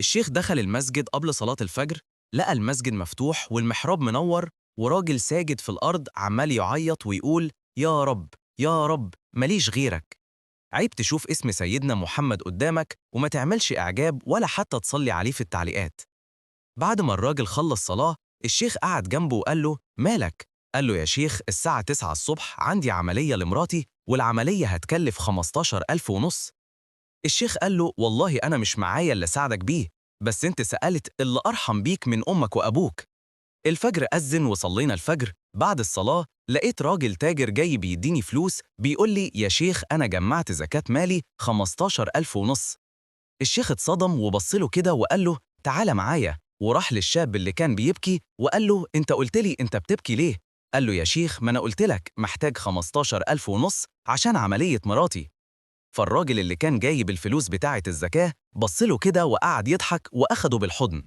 الشيخ دخل المسجد قبل صلاة الفجر، لقى المسجد مفتوح والمحراب منور، وراجل ساجد في الأرض عمال يعيط ويقول: يا رب، يا رب، ماليش غيرك. عيب تشوف اسم سيدنا محمد قدامك وما تعملش إعجاب ولا حتى تصلي عليه في التعليقات. بعد ما الراجل خلص صلاة، الشيخ قعد جنبه وقال له: مالك؟ قال له: يا شيخ، الساعة 9 الصبح عندي عملية لمراتي، والعملية هتكلف 15,500. الشيخ قال له: والله أنا مش معايا اللي ساعدك بيه، بس أنت سألت اللي أرحم بيك من أمك وأبوك. الفجر أذن وصلينا الفجر. بعد الصلاة لقيت راجل تاجر جاي بيديني فلوس، بيقول لي: يا شيخ، أنا جمعت زكاة مالي 15,500. الشيخ اتصدم وبصله كده وقال له: تعالى معايا. وراح للشاب اللي كان بيبكي وقال له: أنت قلت لي أنت بتبكي ليه؟ قال له: يا شيخ، ما أنا قلت لك محتاج 15,500 عشان عملية مراتي. فالراجل اللي كان جايب الفلوس بتاعة الزكاة بصله كده وقعد يضحك وأخده بالحضن.